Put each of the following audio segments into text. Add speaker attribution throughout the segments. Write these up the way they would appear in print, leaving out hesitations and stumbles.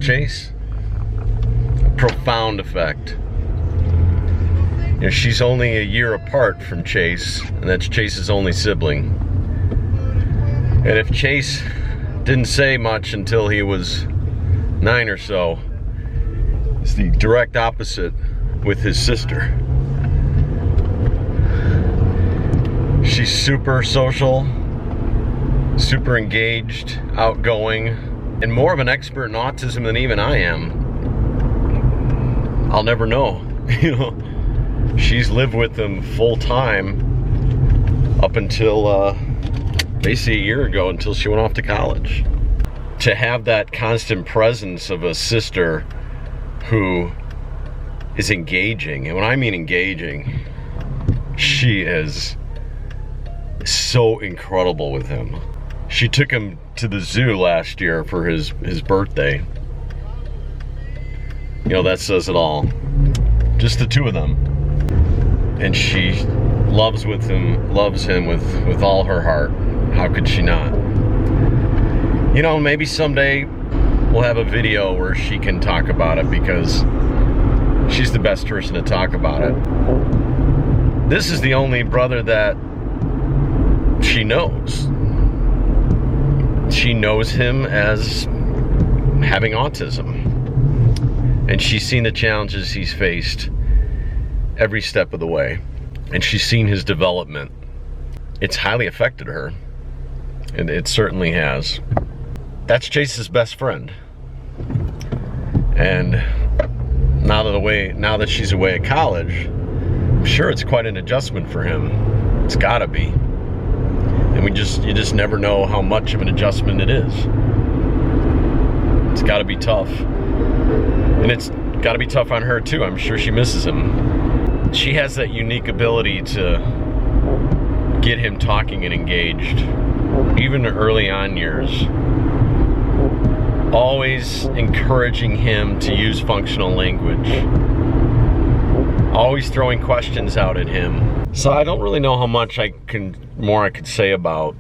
Speaker 1: Chase? Profound effect. You know, she's only a year apart from Chase, and that's Chase's only sibling. And if Chase didn't say much until he was 9 or so, it's the direct opposite with his sister. She's super social, super engaged, outgoing, and more of an expert in autism than even I am. I'll never know. You know, she's lived with them full time up until basically a year ago, until she went off to college. To have that constant presence of a sister who is engaging, and when I mean engaging, she is so incredible with him. She took him to the zoo last year for his birthday. You know, that says it all. Just the two of them. And she loves him with all her heart. How could she not? You know, maybe someday we'll have a video where she can talk about it, because she's the best person to talk about it. This is the only brother that she knows. She knows him as having autism. And she's seen the challenges he's faced every step of the way. And she's seen his development. It's highly affected her. And it certainly has. That's Chase's best friend. And now that she's away at college, I'm sure it's quite an adjustment for him. It's gotta be. And you just never know how much of an adjustment it is. It's gotta be tough. And it's gotta be tough on her too. I'm sure she misses him. She has that unique ability to get him talking and engaged, even early on years. Always encouraging him to use functional language. Always throwing questions out at him. So I don't really know how much more I could say about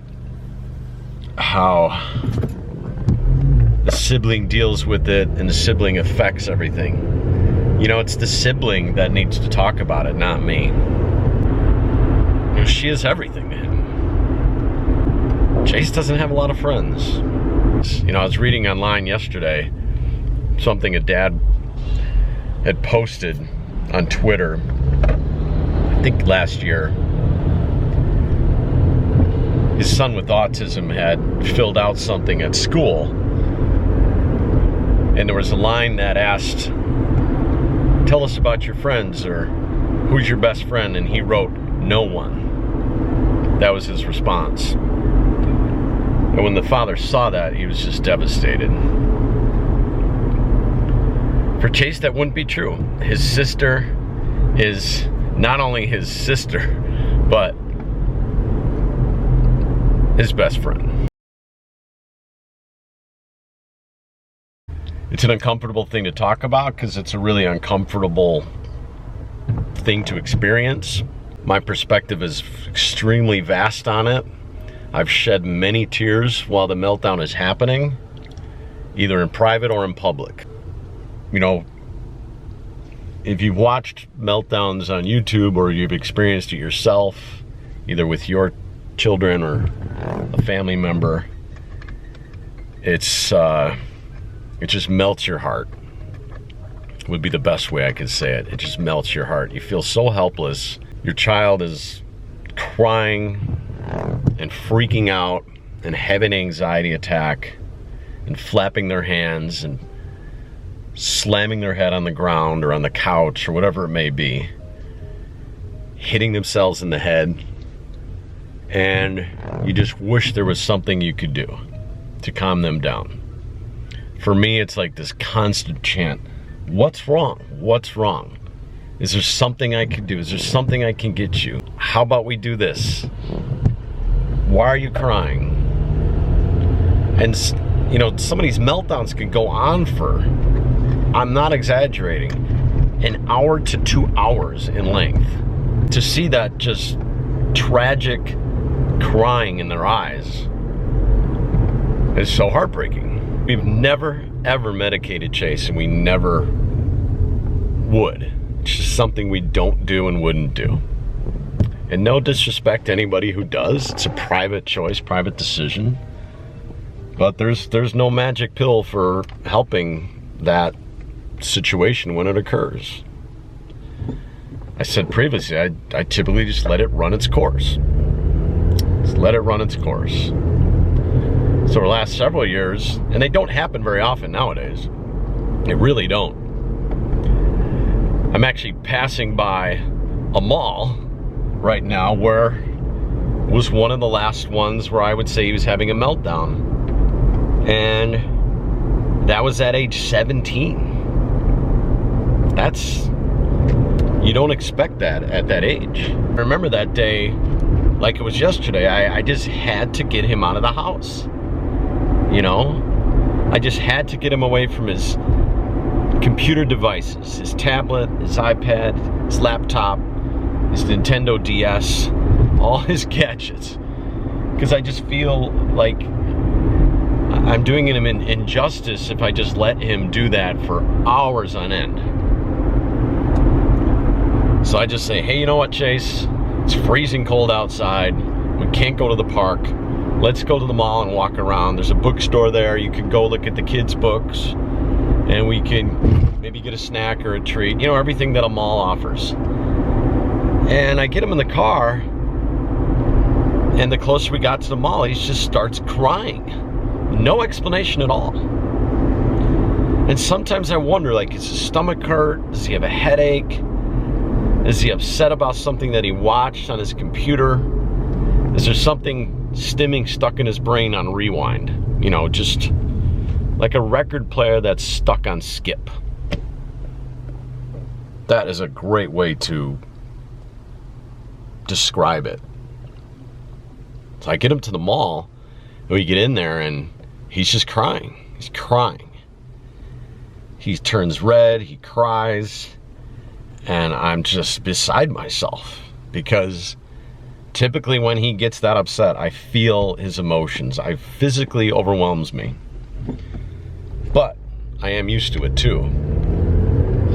Speaker 1: how the sibling deals with it, and the sibling affects everything. You know, it's the sibling that needs to talk about it, not me. You know, she is everything to him. Chase doesn't have a lot of friends. You know, I was reading online yesterday something a dad had posted on Twitter, I think last year. His son with autism had filled out something at school, and there was a line that asked, "Tell us about your friends," or "Who's your best friend?" And he wrote, "No one." That was his response. And when the father saw that, he was just devastated. For Chase, that wouldn't be true. His sister is not only his sister, but his best friend. It's an uncomfortable thing to talk about, because it's a really uncomfortable thing to experience. My perspective is extremely vast on it. I've shed many tears while the meltdown is happening, either in private or in public. You know, if you've watched meltdowns on YouTube, or you've experienced it yourself, either with your children or a family member, it just melts your heart, would be the best way I could say it. It just melts your heart. You feel so helpless. Your child is crying and freaking out and having an anxiety attack and flapping their hands and slamming their head on the ground or on the couch or whatever it may be, hitting themselves in the head, and you just wish there was something you could do to calm them down. For me, it's like this constant chant, what's wrong? What's wrong? Is there something I can do? Is there something I can get you? How about we do this? Why are you crying? And you know, some of these meltdowns can go on for, I'm not exaggerating, an hour to 2 hours in length. To see that just tragic crying in their eyes is so heartbreaking. We've never, ever medicated Chase, and we never would. It's just something we don't do and wouldn't do. And no disrespect to anybody who does. It's a private choice, private decision. But there's no magic pill for helping that situation when it occurs. I said previously, I typically just let it run its course. Just let it run its course. So over the last several years, and they don't happen very often nowadays. They really don't. I'm actually passing by a mall right now where was one of the last ones where I would say he was having a meltdown. And that was at age 17. You don't expect that at that age. I remember that day like it was yesterday. I just had to get him out of the house. You know? I just had to get him away from his computer devices, his tablet, his iPad, his laptop, his Nintendo DS, all his gadgets. Because I just feel like I'm doing him an injustice if I just let him do that for hours on end. So I just say, hey, you know what, Chase? It's freezing cold outside. We can't go to the park. Let's go to the mall and walk around. There's a bookstore there. You can go look at the kids' books. And we can maybe get a snack or a treat. You know, everything that a mall offers. And I get him in the car. And the closer we got to the mall, he just starts crying. No explanation at all. And sometimes I wonder, like, is his stomach hurt? Does he have a headache? Is he upset about something that he watched on his computer? Is there something stimming stuck in his brain on rewind? You know, just like a record player that's stuck on skip. That is a great way to describe it. So I get him to the mall, and we get in there, and he's just crying. He's crying. He turns red, he cries, and I'm just beside myself because typically when he gets that upset, I feel his emotions. It physically overwhelms me. But I am used to it too.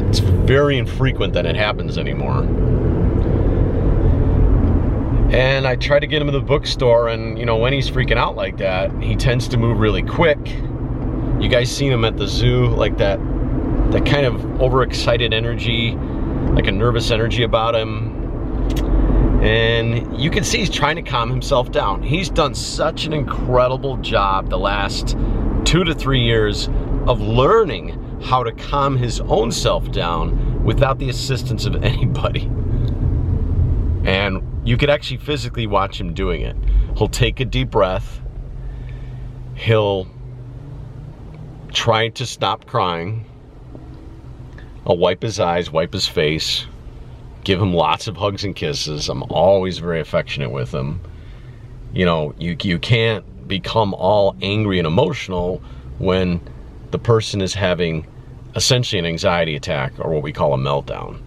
Speaker 1: It's very infrequent that it happens anymore. And I try to get him to the bookstore, and you know, when he's freaking out like that, he tends to move really quick. You guys seen him at the zoo, like that kind of overexcited energy, like a nervous energy about him. And you can see he's trying to calm himself down. He's done such an incredible job the last 2 to 3 years of learning how to calm his own self down without the assistance of anybody. And you could actually physically watch him doing it. He'll take a deep breath. He'll try to stop crying. I'll wipe his eyes, wipe his face, give him lots of hugs and kisses. I'm always very affectionate with him. You know, you can't become all angry and emotional when the person is having essentially an anxiety attack, or what we call a meltdown.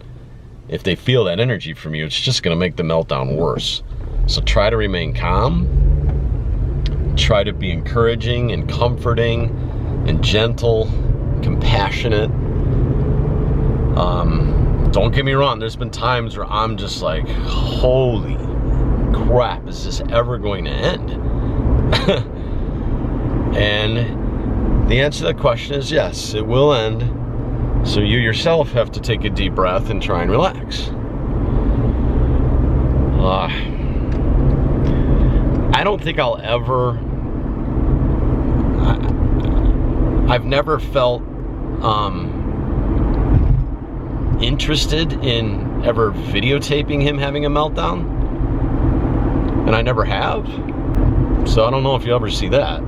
Speaker 1: If they feel that energy from you, it's just going to make the meltdown worse. So try to remain calm. Try to be encouraging and comforting and gentle, compassionate. Don't get me wrong, there's been times where I'm just like, holy crap, is this ever going to end? And the answer to that question is yes, it will end. So you yourself have to take a deep breath and try and relax. I don't think I'll ever... I've never felt interested in ever videotaping him having a meltdown. And I never have. So I don't know if you'll ever see that.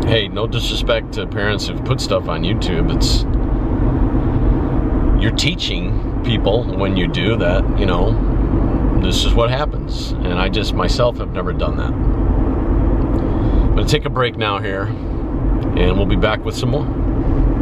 Speaker 1: Hey, no disrespect to parents who've put stuff on YouTube. You're teaching people when you do that, you know, this is what happens. And I just myself have never done that. I'm gonna take a break now here, and we'll be back with some more.